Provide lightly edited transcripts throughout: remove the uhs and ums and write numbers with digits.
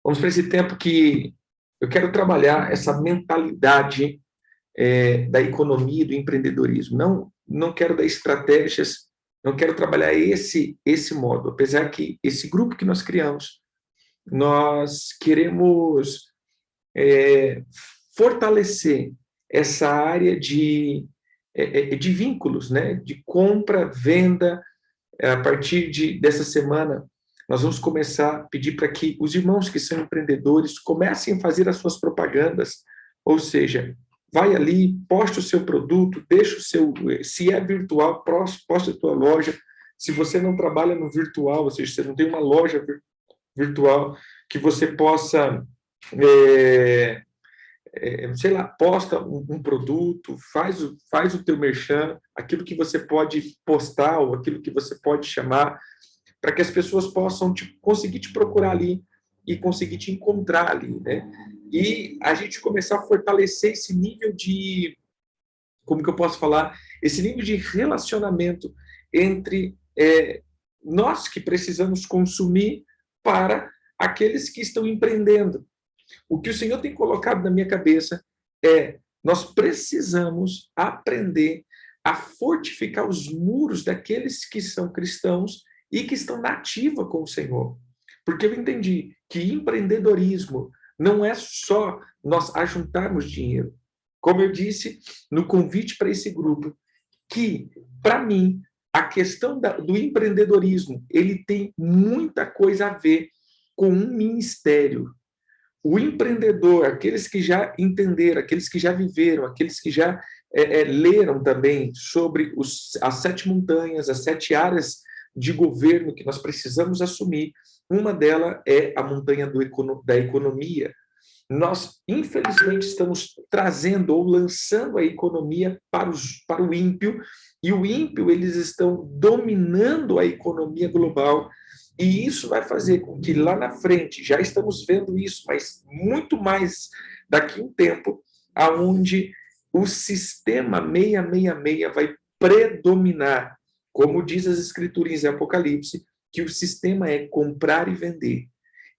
Vamos para esse tempo que eu quero trabalhar essa mentalidade da economia e do empreendedorismo. Não quero dar estratégias, não quero trabalhar esse modo, apesar que esse grupo que nós criamos, nós queremos fortalecer essa área de vínculos, né? De compra, venda. A partir dessa semana, nós vamos começar a pedir para que os irmãos que são empreendedores comecem a fazer as suas propagandas, ou seja, vai ali, poste o seu produto, deixa o seu, se é virtual, poste a tua loja. Se você não trabalha no virtual, ou seja, você não tem uma loja virtual, que você possa sei lá, posta um produto, faz o teu merchan, aquilo que você pode postar ou aquilo que você pode chamar, para que as pessoas possam conseguir te procurar ali e conseguir te encontrar ali, né? E a gente começar a fortalecer esse nível de, como que eu posso falar, esse nível de relacionamento entre nós que precisamos consumir para aqueles que estão empreendendo. O que o Senhor tem colocado na minha cabeça nós precisamos aprender a fortificar os muros daqueles que são cristãos e que estão na ativa com o Senhor. Porque eu entendi que empreendedorismo não é só nós ajuntarmos dinheiro. Como eu disse no convite para esse grupo, que, para mim, a questão do empreendedorismo, ele tem muita coisa a ver com um ministério. O empreendedor, aqueles que já entenderam, aqueles que já viveram, aqueles que já leram também sobre as 7 montanhas, as 7 áreas de governo que nós precisamos assumir, uma delas é a montanha da economia. Nós, infelizmente, estamos trazendo ou lançando a economia para o ímpio, e o ímpio, eles estão dominando a economia global. E isso vai fazer com que lá na frente, já estamos vendo isso, mas muito mais daqui a um tempo, aonde o sistema 666 vai predominar, como diz as escrituras em Apocalipse, que o sistema é comprar e vender.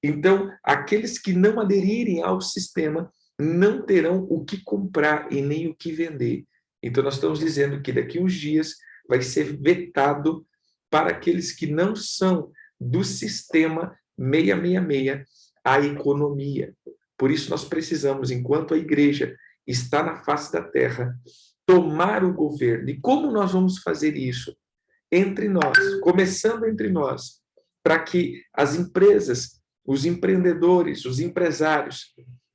Então, aqueles que não aderirem ao sistema não terão o que comprar e nem o que vender. Então, nós estamos dizendo que daqui a uns dias vai ser vetado para aqueles que não são do sistema 666 a economia. Por isso, nós precisamos, enquanto a igreja está na face da terra, tomar o governo. E como nós vamos fazer isso? Entre nós, começando entre nós, para que as empresas, os empreendedores, os empresários,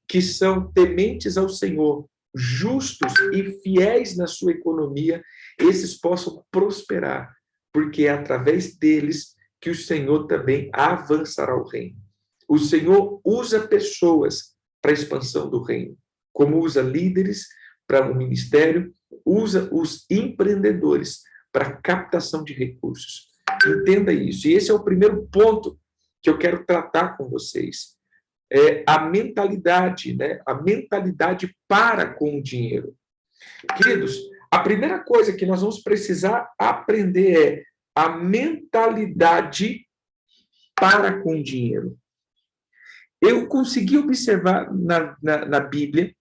que são tementes ao Senhor, justos e fiéis na sua economia, esses possam prosperar, porque é através deles que o Senhor também avançará o reino. O Senhor usa pessoas para a expansão do reino, como usa líderes para o ministério, usa os empreendedores para a captação de recursos. Entenda isso. E esse é o primeiro ponto que eu quero tratar com vocês. A mentalidade, né? A mentalidade para com o dinheiro. Queridos, a primeira coisa que nós vamos precisar aprender é a mentalidade para com o dinheiro. Eu consegui observar na Bíblia,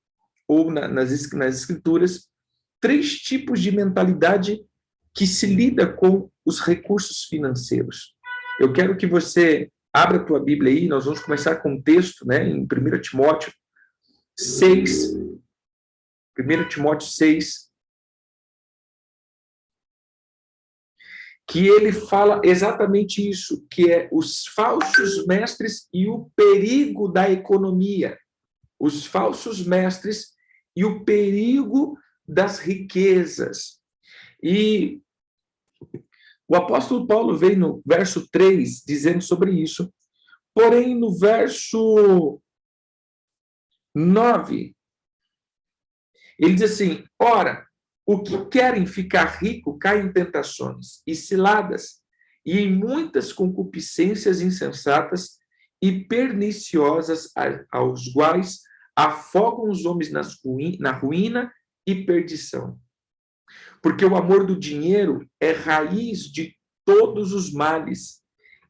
ou nas Escrituras, 3 tipos de mentalidade que se lida com os recursos financeiros. Eu quero que você abra a tua Bíblia aí, nós vamos começar com um texto, né, em 1 Timóteo 6, 1 Timóteo 6, que ele fala exatamente isso, que é os falsos mestres e o perigo da economia. Os falsos mestres e o perigo das riquezas. E o apóstolo Paulo vem no verso 3 dizendo sobre isso, porém no verso 9, ele diz assim, ora, o que querem ficar rico cai em tentações e ciladas, e em muitas concupiscências insensatas e perniciosas, aos quais afogam os homens na ruína e perdição. Porque o amor do dinheiro é raiz de todos os males,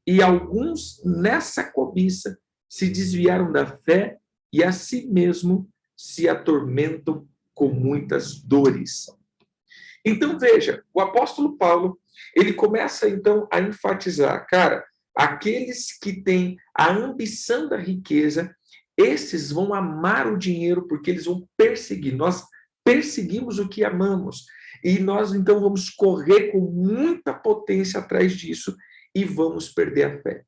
e alguns nessa cobiça se desviaram da fé e a si mesmo se atormentam com muitas dores. Então, veja, o apóstolo Paulo, ele começa, então, a enfatizar, cara, aqueles que têm a ambição da riqueza, esses vão amar o dinheiro porque eles vão perseguir. Nós perseguimos o que amamos. E nós, então, vamos correr com muita potência atrás disso e vamos perder a fé.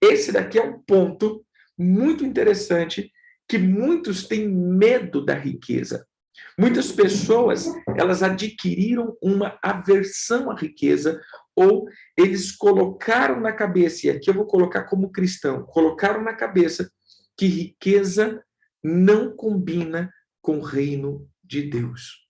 Esse daqui é um ponto muito interessante, que muitos têm medo da riqueza. Muitas pessoas, elas adquiriram uma aversão à riqueza, ou eles colocaram na cabeça, e aqui eu vou colocar como cristão, colocaram na cabeça que riqueza não combina com o reino de Deus.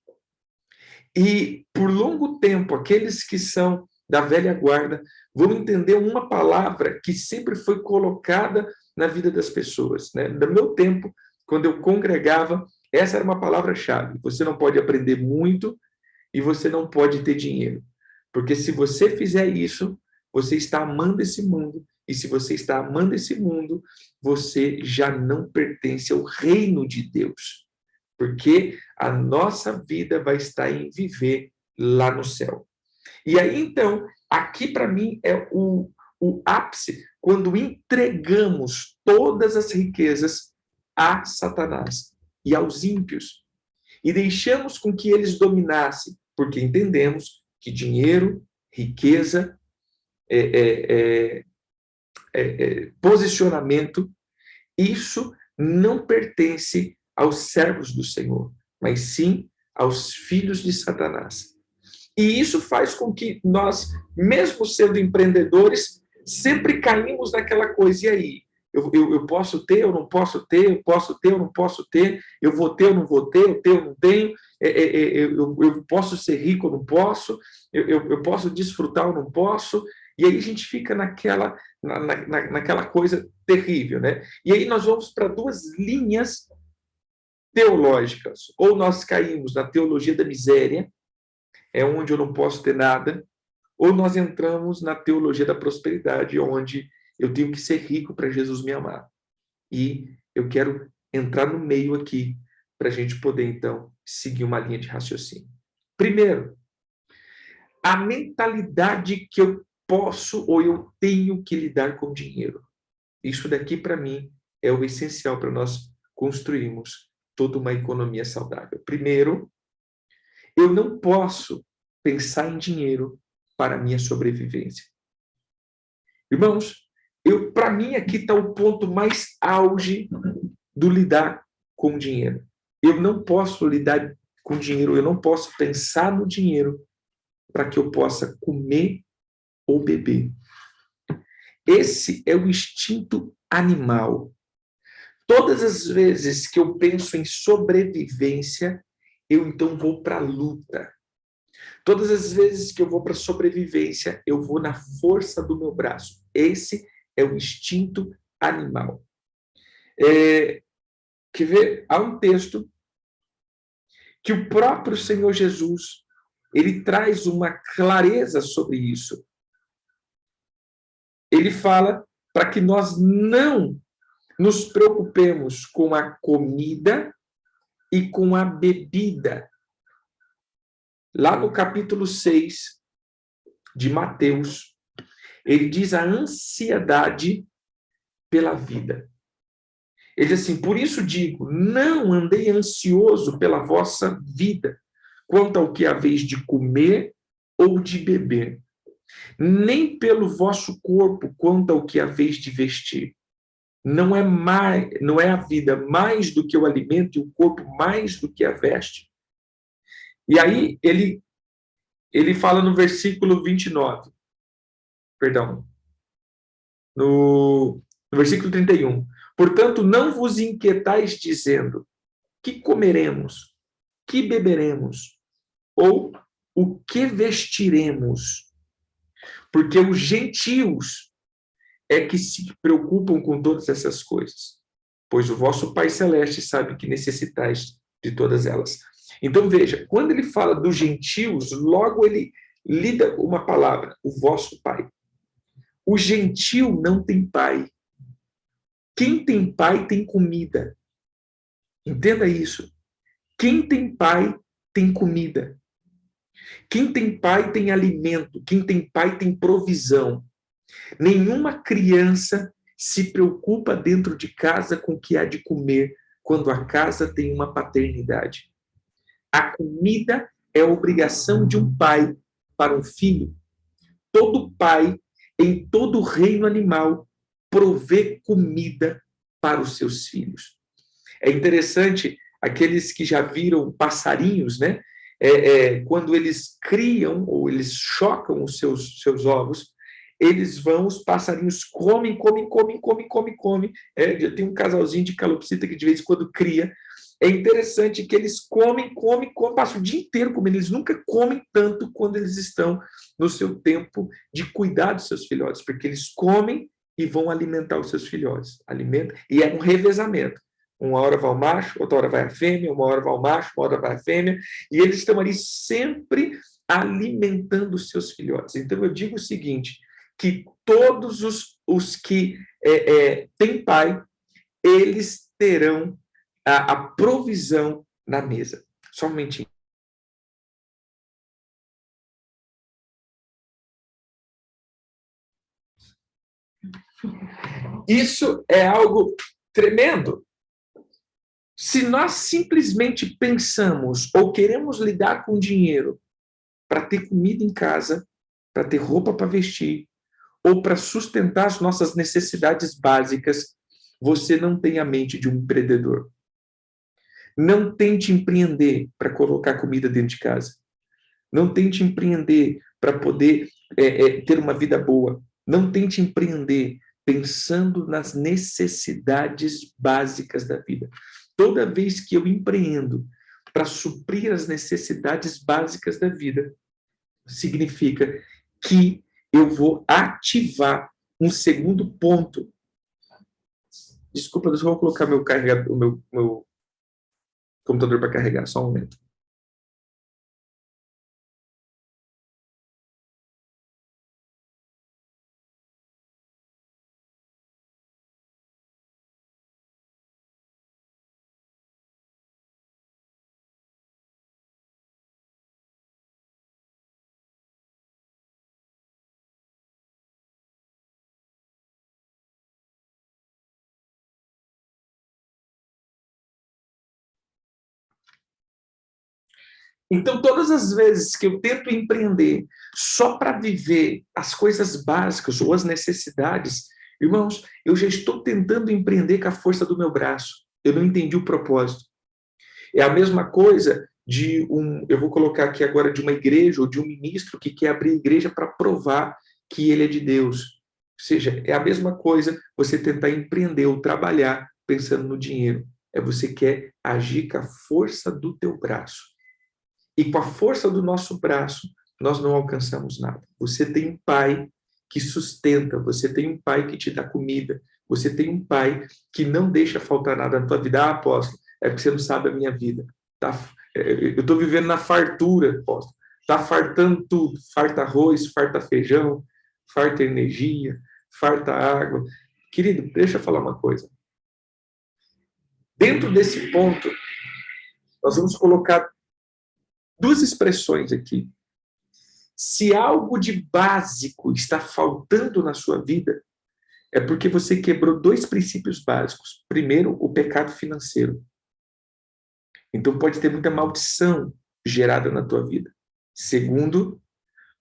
E por longo tempo, aqueles que são da velha guarda vão entender uma palavra que sempre foi colocada na vida das pessoas, né? No meu tempo, quando eu congregava, essa era uma palavra-chave. Você não pode aprender muito e você não pode ter dinheiro. Porque se você fizer isso, você está amando esse mundo. E se você está amando esse mundo, você já não pertence ao reino de Deus. Porque a nossa vida vai estar em viver lá no céu. E aí, então, aqui para mim é o ápice, quando entregamos todas as riquezas a Satanás e aos ímpios, e deixamos com que eles dominassem, porque entendemos que dinheiro, riqueza, posicionamento, isso não pertence aos servos do Senhor, mas sim aos filhos de Satanás. E isso faz com que nós, mesmo sendo empreendedores, sempre caímos naquela coisa. E aí? Eu posso ter, eu não posso ter, eu posso ter, eu não posso ter, eu vou ter, eu não vou ter, eu tenho, eu não tenho, eu posso ser rico, eu não posso, eu posso desfrutar, eu não posso. E aí a gente fica naquela coisa terrível, né? E aí nós vamos para duas linhas teológicas. Ou nós caímos na teologia da miséria, é onde eu não posso ter nada, ou nós entramos na teologia da prosperidade, onde eu tenho que ser rico para Jesus me amar. E eu quero entrar no meio aqui, para a gente poder, então, seguir uma linha de raciocínio. Primeiro, a mentalidade que eu posso ou eu tenho que lidar com dinheiro. Isso daqui, para mim, é o essencial para nós construirmos toda uma economia saudável. Primeiro, eu não posso pensar em dinheiro para a minha sobrevivência. Irmãos, para mim aqui está o ponto mais auge do lidar com dinheiro. Eu não posso lidar com dinheiro, eu não posso pensar no dinheiro para que eu possa comer ou beber. Esse é o instinto animal. Todas as vezes que eu penso em sobrevivência, eu então vou para a luta. Todas as vezes que eu vou para a sobrevivência, eu vou na força do meu braço. Esse é o instinto animal. Quer ver? Há um texto que o próprio Senhor Jesus, ele traz uma clareza sobre isso. Ele fala para que nós não nos preocupemos com a comida e com a bebida. Lá no capítulo 6 de Mateus, ele diz a ansiedade pela vida. Ele diz assim, por isso digo, não andei ansioso pela vossa vida, quanto ao que haveis de comer ou de beber, nem pelo vosso corpo, quanto ao que haveis de vestir. Não é a vida mais do que o alimento e o corpo mais do que a veste. E aí ele fala no versículo 29, perdão, no versículo 31. Portanto, não vos inquietais dizendo, que comeremos, que beberemos, ou o que vestiremos? Porque os gentios é que se preocupam com todas essas coisas, pois o vosso Pai Celeste sabe que necessitais de todas elas. Então, veja, quando ele fala dos gentios, logo ele lida uma palavra, o vosso Pai. O gentio não tem pai. Quem tem pai tem comida. Entenda isso. Quem tem pai tem comida. Quem tem pai tem alimento. Quem tem pai tem provisão. Nenhuma criança se preocupa dentro de casa com o que há de comer quando a casa tem uma paternidade. A comida é a obrigação de um pai para um filho. Todo pai, em todo o reino animal, provê comida para os seus filhos. É interessante, aqueles que já viram passarinhos, né? Quando eles criam ou eles chocam os seus ovos, eles vão, os passarinhos comem. Tem um casalzinho de calopsita que de vez em quando cria. É interessante que eles comem, passam o dia inteiro comendo. Eles nunca comem tanto quando eles estão no seu tempo de cuidar dos seus filhotes, porque eles comem e vão alimentar os seus filhotes. Alimenta, e é um revezamento. Uma hora vai o macho, outra hora vai a fêmea, uma hora vai o macho, uma hora vai a fêmea, e eles estão ali sempre alimentando os seus filhotes. Então, eu digo o seguinte, que todos os que têm pai, eles terão a provisão na mesa. Só um momentinho. Isso é algo tremendo. Se nós simplesmente pensamos ou queremos lidar com dinheiro para ter comida em casa, para ter roupa para vestir, ou para sustentar as nossas necessidades básicas, você não tem a mente de um empreendedor. Não tente empreender para colocar comida dentro de casa. Não tente empreender para poder ter uma vida boa. Não tente empreender pensando nas necessidades básicas da vida. Toda vez que eu empreendo para suprir as necessidades básicas da vida, significa que eu vou ativar um segundo ponto. Desculpa, eu vou colocar meu carregador, meu computador para carregar, só um momento. Então, todas as vezes que eu tento empreender só para viver as coisas básicas ou as necessidades, irmãos, eu já estou tentando empreender com a força do meu braço. Eu não entendi o propósito. É a mesma coisa eu vou colocar aqui agora, de uma igreja ou de um ministro que quer abrir igreja para provar que ele é de Deus. Ou seja, é a mesma coisa você tentar empreender ou trabalhar pensando no dinheiro. Você quer agir com a força do teu braço. E com a força do nosso braço, nós não alcançamos nada. Você tem um pai que sustenta, você tem um pai que te dá comida, você tem um pai que não deixa faltar nada na tua vida. Apóstolo, é porque você não sabe a minha vida. Eu estou vivendo na fartura, apóstolo. Está fartando tudo. Farta arroz, farta feijão, farta energia, farta água. Querido, deixa eu falar uma coisa. Dentro desse ponto, nós vamos colocar duas expressões aqui. Se algo de básico está faltando na sua vida, é porque você quebrou dois princípios básicos. Primeiro, o pecado financeiro. Então, pode ter muita maldição gerada na tua vida. Segundo,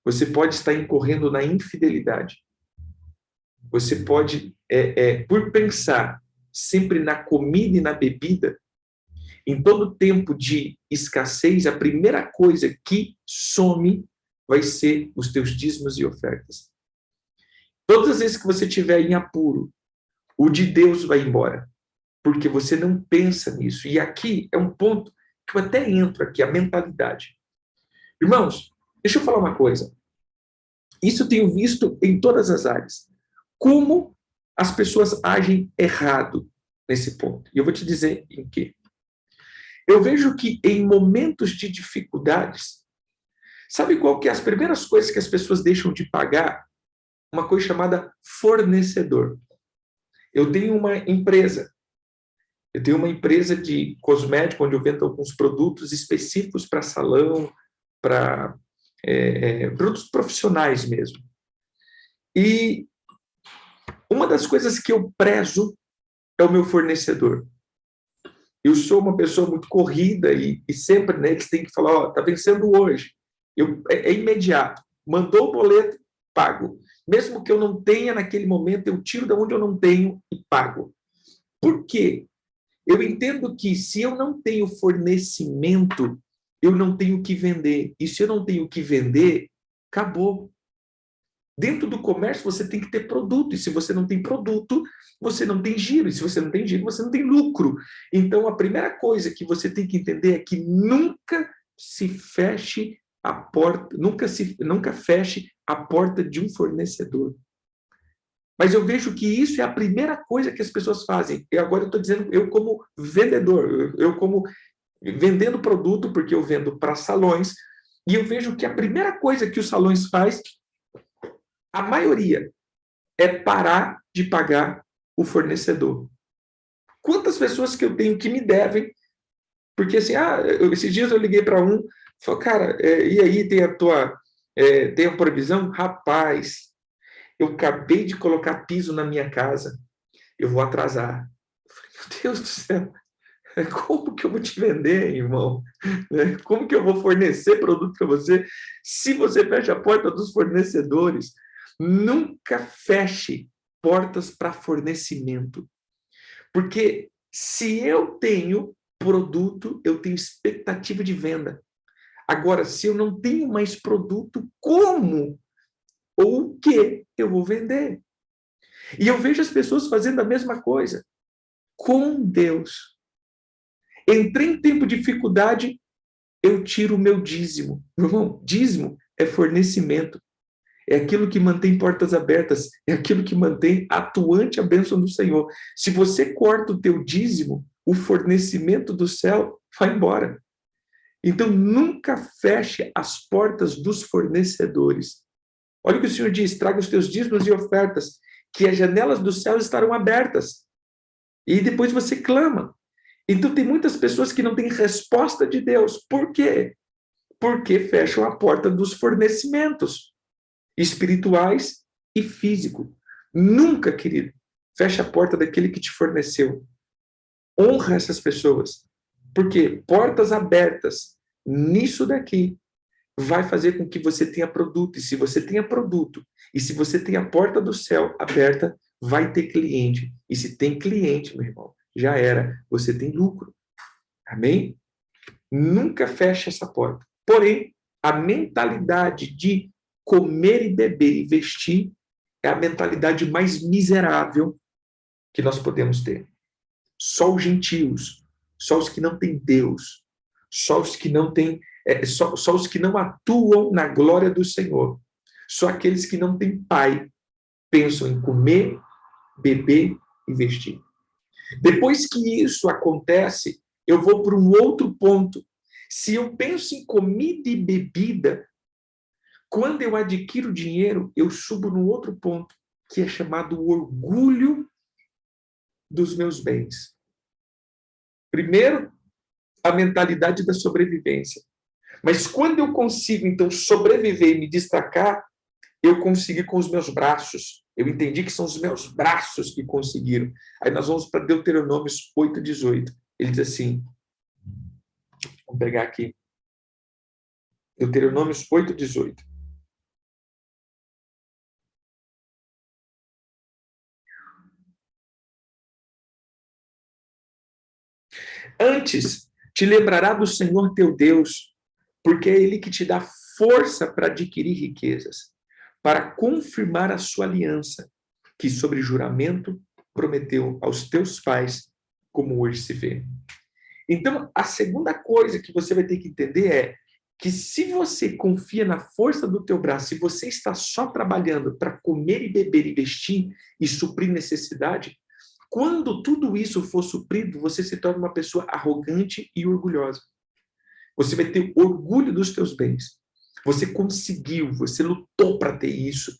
você pode estar incorrendo na infidelidade. Você pode, por pensar sempre na comida e na bebida, em todo tempo de escassez, a primeira coisa que some vai ser os teus dízimos e ofertas. Todas as vezes que você estiver em apuro, o de Deus vai embora, porque você não pensa nisso. E aqui é um ponto que eu até entro aqui, a mentalidade. Irmãos, deixa eu falar uma coisa. Isso eu tenho visto em todas as áreas. Como as pessoas agem errado nesse ponto. E eu vou te dizer em quê. Eu vejo que em momentos de dificuldades, sabe qual que é as primeiras coisas que as pessoas deixam de pagar? Uma coisa chamada fornecedor. Eu tenho uma empresa. Eu tenho uma empresa de cosmético, onde eu vendo alguns produtos específicos para salão, para produtos profissionais mesmo. E uma das coisas que eu prezo é o meu fornecedor. Eu sou uma pessoa muito corrida e sempre, né, eles têm que falar, ó, tá vencendo hoje. É imediato. Mandou o boleto, pago. Mesmo que eu não tenha naquele momento, eu tiro de onde eu não tenho e pago. Por quê? Eu entendo que se eu não tenho fornecimento, eu não tenho o que vender. E se eu não tenho o que vender, acabou. Dentro do comércio, você tem que ter produto. E se você não tem produto, você não tem giro. E se você não tem giro, você não tem lucro. Então, a primeira coisa que você tem que entender é que nunca se feche a porta, nunca feche a porta de um fornecedor. Mas eu vejo que isso é a primeira coisa que as pessoas fazem. E agora eu estou dizendo, eu como vendedor, eu como vendendo produto, porque eu vendo para salões, e eu vejo que a primeira coisa que os salões faz, a maioria, é parar de pagar o fornecedor. Quantas pessoas que eu tenho que me devem, porque assim, esses dias eu liguei para um, falou, cara, e aí tem a previsão? Rapaz, eu acabei de colocar piso na minha casa, eu vou atrasar. Eu falei, meu Deus do céu, como que eu vou te vender, irmão? Como que eu vou fornecer produto para você se você fecha a porta dos fornecedores? Nunca feche portas para fornecimento. Porque se eu tenho produto, eu tenho expectativa de venda. Agora, se eu não tenho mais produto, como ou o que eu vou vender? E eu vejo as pessoas fazendo a mesma coisa com Deus. Entrei em tempo de dificuldade, eu tiro o meu dízimo. Meu irmão, dízimo é fornecimento. É aquilo que mantém portas abertas, é aquilo que mantém atuante a bênção do Senhor. Se você corta o teu dízimo, o fornecimento do céu vai embora. Então, nunca feche as portas dos fornecedores. Olha o que o Senhor diz, traga os teus dízimos e ofertas, que as janelas do céu estarão abertas. E depois você clama. Então, tem muitas pessoas que não têm resposta de Deus. Por quê? Porque fecham a porta dos fornecimentos espirituais e físico. Nunca, querido, feche a porta daquele que te forneceu. Honra essas pessoas. Porque portas abertas nisso daqui vai fazer com que você tenha produto. E se você tenha produto, e se você tem a porta do céu aberta, vai ter cliente. E se tem cliente, meu irmão, já era. Você tem lucro. Amém? Nunca feche essa porta. Porém, a mentalidade de comer e beber e vestir é a mentalidade mais miserável que nós podemos ter. Só os gentios, só os que não têm Deus, só os que não têm, só os que não atuam na glória do Senhor, só aqueles que não têm pai pensam em comer, beber e vestir. Depois que isso acontece, eu vou para um outro ponto. Se eu penso em comida e bebida, quando eu adquiro dinheiro, eu subo no outro ponto, que é chamado orgulho dos meus bens. Primeiro, a mentalidade da sobrevivência. Mas quando eu consigo, então, sobreviver e me destacar, eu consegui com os meus braços. Eu entendi que são os meus braços que conseguiram. Aí nós vamos para Deuteronômio 8:18. Ele diz assim, vamos pegar aqui, Deuteronômio 8:18. Antes, te lembrará do Senhor teu Deus, porque é Ele que te dá força para adquirir riquezas, para confirmar a sua aliança, que sobre juramento prometeu aos teus pais, como hoje se vê. Então, a segunda coisa que você vai ter que entender é que se você confia na força do teu braço, se você está só trabalhando para comer e beber e vestir e suprir necessidade, quando tudo isso for suprido, você se torna uma pessoa arrogante e orgulhosa. Você vai ter orgulho dos teus bens. Você conseguiu, você lutou para ter isso.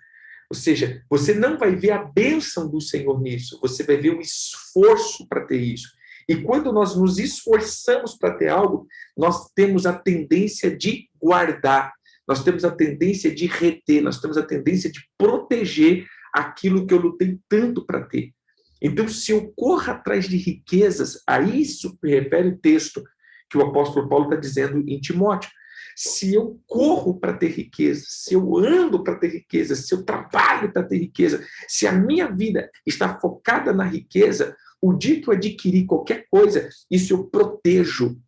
Ou seja, você não vai ver a bênção do Senhor nisso, você vai ver o esforço para ter isso. E quando nós nos esforçamos para ter algo, nós temos a tendência de guardar, nós temos a tendência de reter, nós temos a tendência de proteger aquilo que eu lutei tanto para ter. Então, se eu corro atrás de riquezas, a isso refere o texto que o apóstolo Paulo está dizendo em Timóteo. Se eu corro para ter riqueza, se eu ando para ter riqueza, se eu trabalho para ter riqueza, se a minha vida está focada na riqueza, o dia que eu adquirir qualquer coisa, isso eu protejo.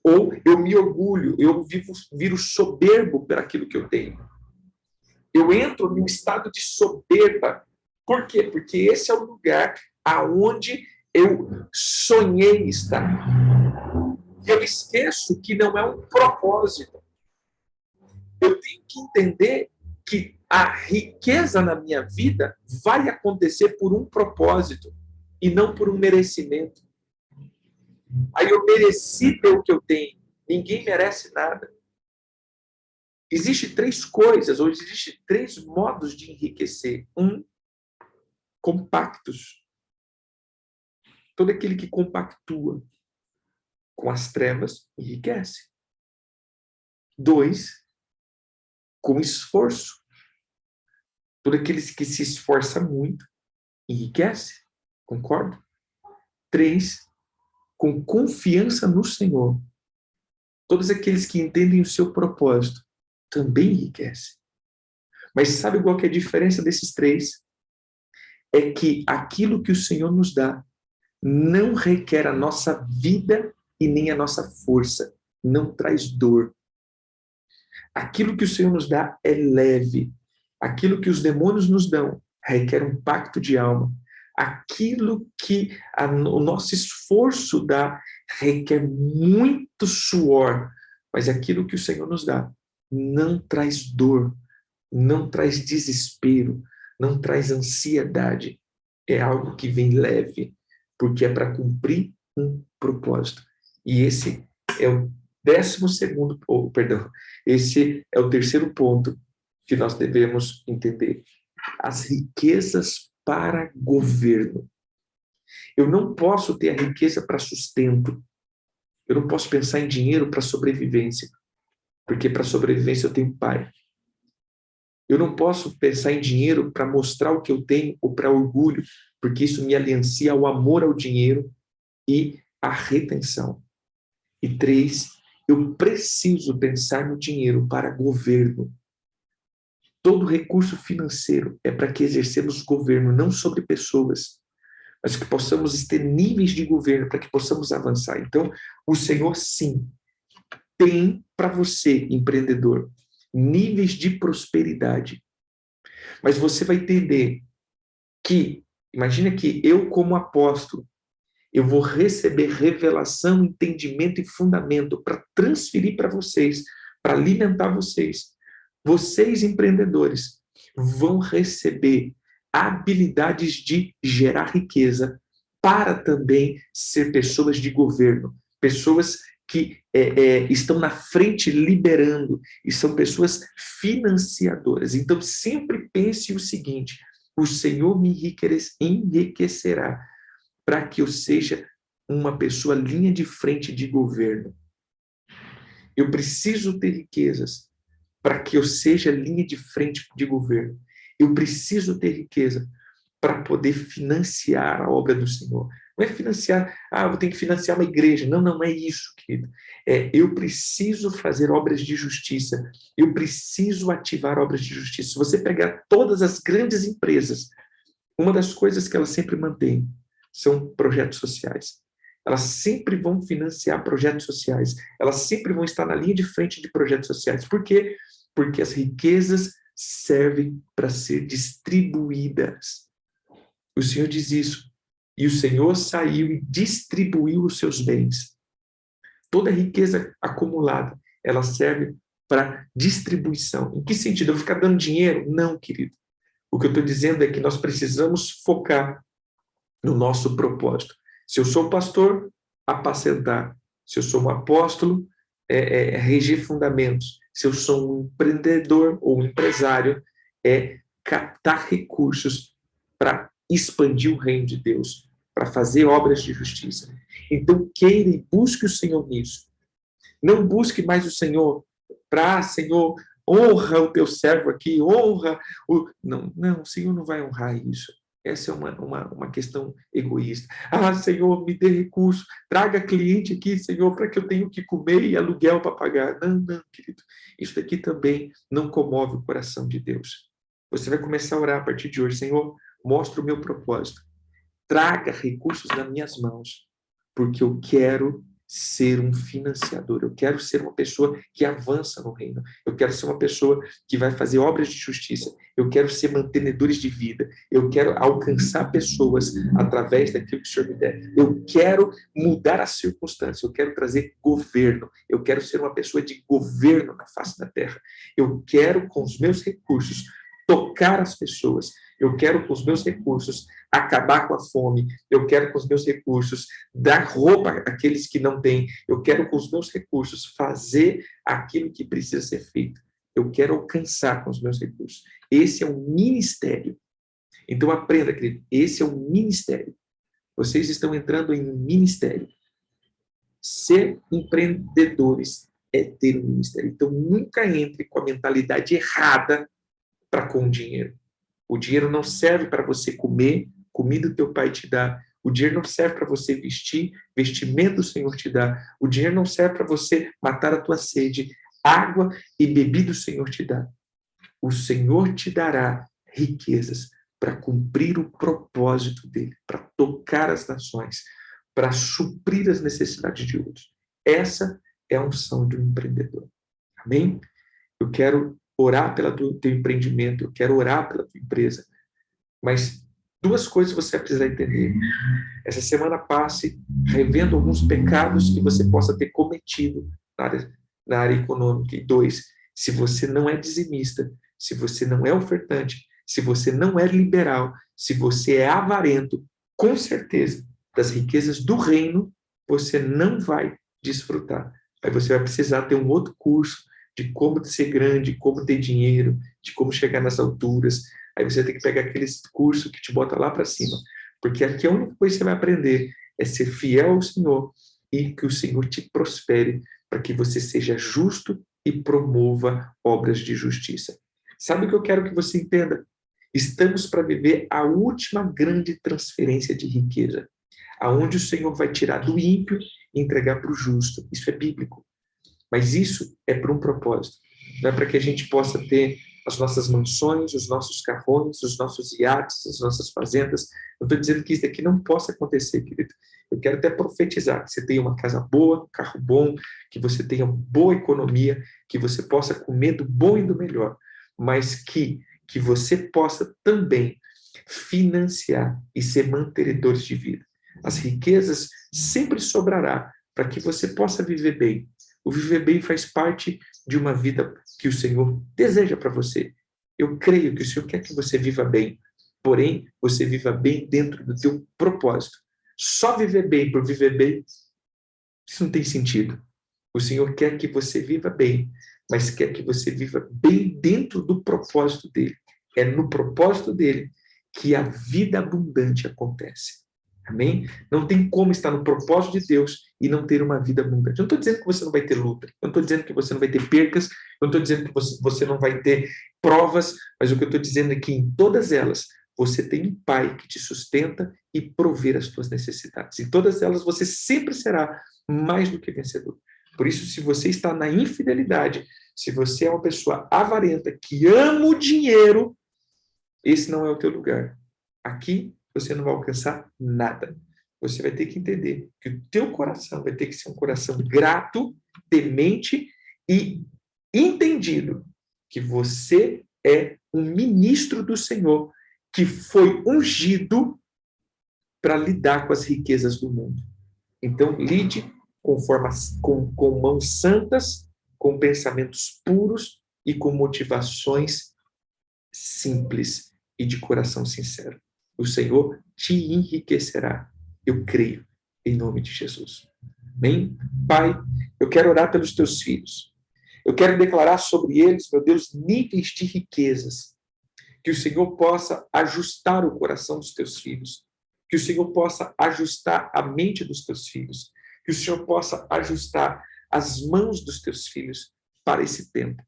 Ou eu me orgulho, eu viro soberbo por aquilo que eu tenho. Eu entro num estado de soberba. Por quê? Porque esse é o lugar aonde eu sonhei estar. Eu esqueço que não é um propósito. Eu tenho que entender que a riqueza na minha vida vai acontecer por um propósito e não por um merecimento. Aí eu mereci ter o que eu tenho. Ninguém merece nada. Existem 3 coisas, ou existem 3 modos de enriquecer. Compactos. Todo aquele que compactua com as trevas enriquece. 2, com esforço. Todo aquele que se esforça muito enriquece. Concorda? 3, com confiança no Senhor. Todos aqueles que entendem o seu propósito também enriquecem. Mas sabe qual que é a diferença desses 3? É que aquilo que o Senhor nos dá não requer a nossa vida e nem a nossa força. Não traz dor. Aquilo que o Senhor nos dá é leve. Aquilo que os demônios nos dão requer um pacto de alma. Aquilo que o nosso esforço dá requer muito suor. Mas aquilo que o Senhor nos dá não traz dor, não traz desespero, não traz ansiedade. É algo que vem leve, porque é para cumprir um propósito. E esse é o 12º, esse é o 3º ponto que nós devemos entender. As riquezas para governo. Eu não posso ter a riqueza para sustento. Eu não posso pensar em dinheiro para sobrevivência, porque para sobrevivência eu tenho pai. Eu não posso pensar em dinheiro para mostrar o que eu tenho ou para orgulho, porque isso me aliancia ao amor ao dinheiro e à retenção. E 3, eu preciso pensar no dinheiro para governo. Todo recurso financeiro é para que exercemos governo não sobre pessoas, mas que possamos ter níveis de governo para que possamos avançar. Então, o Senhor, sim, tem para você, empreendedor, níveis de prosperidade. Mas você vai entender que, imagina que eu, como apóstolo, eu vou receber revelação, entendimento e fundamento para transferir para vocês, para alimentar vocês. Vocês, empreendedores, vão receber habilidades de gerar riqueza para também ser pessoas de governo, pessoas que estão na frente liderando e são pessoas financiadoras. Então, sempre pense o seguinte: o Senhor me enriquecerá para que eu seja uma pessoa linha de frente de governo. Eu preciso ter riquezas para que eu seja linha de frente de governo. Eu preciso ter riqueza para poder financiar a obra do Senhor. Não é financiar, eu tenho que financiar uma igreja. Não, não é isso, querido. Eu preciso fazer obras de justiça. Eu preciso ativar obras de justiça. Se você pegar todas as grandes empresas, uma das coisas que elas sempre mantêm são projetos sociais. Elas sempre vão financiar projetos sociais. Elas sempre vão estar na linha de frente de projetos sociais. Por quê? Porque as riquezas servem para ser distribuídas. O Senhor diz isso. E o Senhor saiu e distribuiu os seus bens. Toda riqueza acumulada, ela serve para distribuição. Em que sentido? Eu vou ficar dando dinheiro? Não, querido. O que eu estou dizendo é que nós precisamos focar no nosso propósito. Se eu sou pastor, apacentar. Se eu sou um apóstolo, reger fundamentos. Se eu sou um empreendedor ou um empresário, é captar recursos para expandir o reino de Deus, para fazer obras de justiça. Então, queira e busque o Senhor nisso. Não busque mais o Senhor para, Senhor, honra o teu servo aqui, honra o... Não, não, o Senhor não vai honrar isso. Essa é uma questão egoísta. Ah, Senhor, me dê recurso, traga cliente aqui, Senhor, para que eu tenha o que comer e aluguel para pagar. Não, não, querido. Isso daqui também não comove o coração de Deus. Você vai começar a orar a partir de hoje. Senhor, mostra o meu propósito. Traga recursos nas minhas mãos, porque eu quero ser um financiador, eu quero ser uma pessoa que avança no reino, eu quero ser uma pessoa que vai fazer obras de justiça, eu quero ser mantenedores de vida, eu quero alcançar pessoas através daquilo que o Senhor me der, eu quero mudar as circunstâncias, eu quero trazer governo, eu quero ser uma pessoa de governo na face da terra, eu quero com os meus recursos tocar as pessoas, eu quero com os meus recursos acabar com a fome, eu quero com os meus recursos dar roupa àqueles que não têm, eu quero com os meus recursos fazer aquilo que precisa ser feito, eu quero alcançar com os meus recursos. Esse é um ministério. Então aprenda, querido, esse é um ministério. Vocês estão entrando em um ministério. Ser empreendedores é ter um ministério. Então nunca entre com a mentalidade errada para com o dinheiro. O dinheiro não serve para você comer, comida o teu pai te dá. O dinheiro não serve para você vestir, vestimento o Senhor te dá. O dinheiro não serve para você matar a tua sede. Água e bebida o Senhor te dá. O Senhor te dará riquezas para cumprir o propósito dele, para tocar as nações, para suprir as necessidades de outros. Essa é a unção de um empreendedor. Amém? Eu quero orar pelo teu empreendimento, eu quero orar pela tua empresa. Mas duas coisas você vai precisar entender. Essa semana passe revendo alguns pecados que você possa ter cometido na área econômica. E dois, se você não é dizimista, se você não é ofertante, se você não é liberal, se você é avarento, com certeza, das riquezas do reino, você não vai desfrutar. Aí você vai precisar ter um outro curso de como ser grande, como ter dinheiro, de como chegar nas alturas. Aí você tem que pegar aqueles cursos que te bota lá para cima. Porque aqui a única coisa que você vai aprender é ser fiel ao Senhor e que o Senhor te prospere para que você seja justo e promova obras de justiça. Sabe o que eu quero que você entenda? Estamos para viver a última grande transferência de riqueza, aonde o Senhor vai tirar do ímpio e entregar para o justo. Isso é bíblico. Mas isso é por um propósito. Não é para que a gente possa ter as nossas mansões, os nossos carrões, os nossos iates, as nossas fazendas. Eu estou dizendo que isso daqui não possa acontecer, querido. Eu quero até profetizar que você tenha uma casa boa, um carro bom, que você tenha boa economia, que você possa comer do bom e do melhor, mas que você possa também financiar e ser mantenedores de vida. As riquezas sempre sobrará para que você possa viver bem. O viver bem faz parte de uma vida que o Senhor deseja para você. Eu creio que o Senhor quer que você viva bem, porém, você viva bem dentro do teu propósito. Só viver bem por viver bem, isso não tem sentido. O Senhor quer que você viva bem, mas quer que você viva bem dentro do propósito dele. É no propósito dele que a vida abundante acontece. Amém? Não tem como estar no propósito de Deus e não ter uma vida abundante. Eu não estou dizendo que você não vai ter luta, eu não estou dizendo que você não vai ter percas, eu não estou dizendo que você não vai ter provas, mas o que eu estou dizendo é que em todas elas você tem um Pai que te sustenta e prover as tuas necessidades. Em todas elas você sempre será mais do que vencedor. Por isso, se você está na infidelidade, se você é uma pessoa avarenta, que ama o dinheiro, esse não é o teu lugar. Aqui você não vai alcançar nada. Você vai ter que entender que o teu coração vai ter que ser um coração grato, temente e entendido que você é um ministro do Senhor que foi ungido para lidar com as riquezas do mundo. Então, lide com mãos santas, com pensamentos puros e com motivações simples e de coração sincero. O Senhor te enriquecerá. Eu creio, em nome de Jesus. Amém? Pai, eu quero orar pelos teus filhos. Eu quero declarar sobre eles, meu Deus, níveis de riquezas Que o Senhor possa ajustar o coração dos teus filhos. Que o Senhor possa ajustar a mente dos teus filhos. Que o Senhor possa ajustar as mãos dos teus filhos para esse tempo.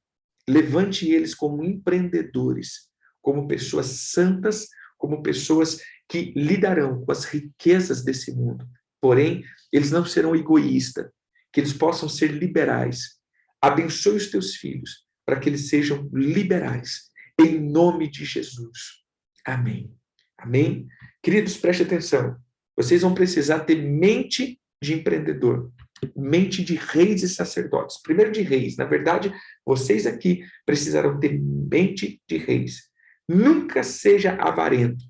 Levante eles como empreendedores, como pessoas santas, como pessoas que lidarão com as riquezas desse mundo. Porém, eles não serão egoístas, que eles possam ser liberais. Abençoe os teus filhos para que eles sejam liberais, em nome de Jesus. Amém. Amém? Queridos, preste atenção. Vocês vão precisar ter mente de empreendedor, mente de reis e sacerdotes. Primeiro de reis. Na verdade, vocês aqui precisarão ter mente de reis. Nunca seja avarento.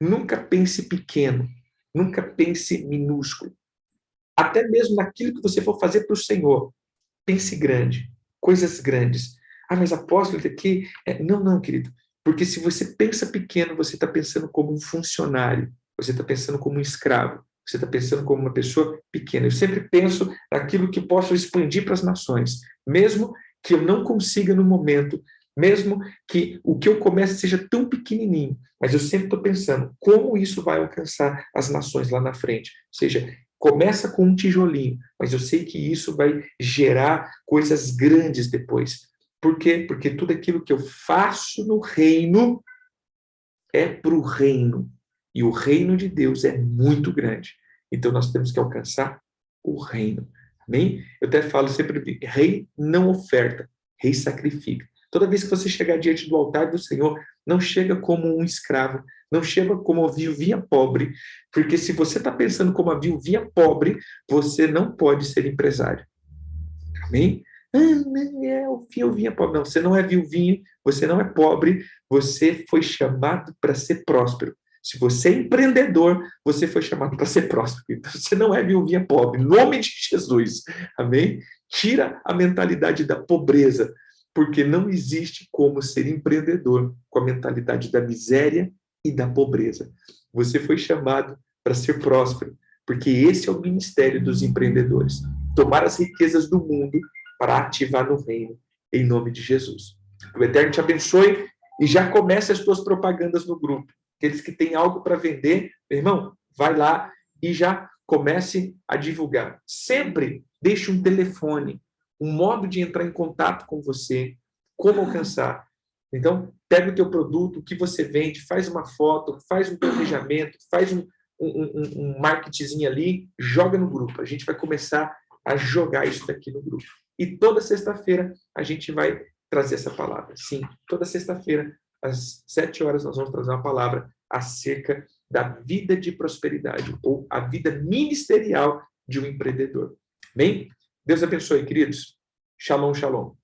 Nunca pense pequeno. Nunca pense minúsculo. Até mesmo naquilo que você for fazer para o Senhor. Pense grande. Coisas grandes. Ah, mas apóstolo, aqui... Não, querido. Porque se você pensa pequeno, você está pensando como um funcionário. Você está pensando como um escravo. Você está pensando como uma pessoa pequena. Eu sempre penso naquilo que posso expandir para as nações. Mesmo que eu não consiga no momento, mesmo que o que eu comece seja tão pequenininho, mas eu sempre estou pensando como isso vai alcançar as nações lá na frente. Ou seja, começa com um tijolinho, mas eu sei que isso vai gerar coisas grandes depois. Por quê? Porque tudo aquilo que eu faço no reino é para o reino. E o reino de Deus é muito grande. Então nós temos que alcançar o reino. Amém? Eu até falo sempre, rei não oferta, rei sacrifica. Toda vez que você chegar diante do altar do Senhor, não chega como um escravo, não chega como uma viuvinha pobre, porque se você está pensando como uma viuvinha pobre, você não pode ser empresário. Amém? Viuvinha pobre. Não, você não é viuvinho, você não é pobre, você foi chamado para ser próspero. Se você é empreendedor, você foi chamado para ser próspero. Então, você não é viuvinha pobre. Em nome de Jesus. Amém? Tira a mentalidade da pobreza, porque não existe como ser empreendedor com a mentalidade da miséria e da pobreza. Você foi chamado para ser próspero, porque esse é o ministério dos empreendedores. Tomar as riquezas do mundo para ativar no reino, em nome de Jesus. Que o Eterno te abençoe e já comece as tuas propagandas no grupo. Aqueles que têm algo para vender, meu irmão, vai lá e já comece a divulgar. Sempre deixe um telefone, um modo de entrar em contato com você, como alcançar. Então, pega o teu produto, o que você vende, faz uma foto, faz um planejamento, faz um marketingzinho ali, joga no grupo. A gente vai começar a jogar isso daqui no grupo. E toda sexta-feira a gente vai trazer essa palavra. Sim, toda sexta-feira, às 7 horas, nós vamos trazer uma palavra acerca da vida de prosperidade, ou a vida ministerial de um empreendedor. Bem? Deus abençoe, queridos. Shalom, shalom.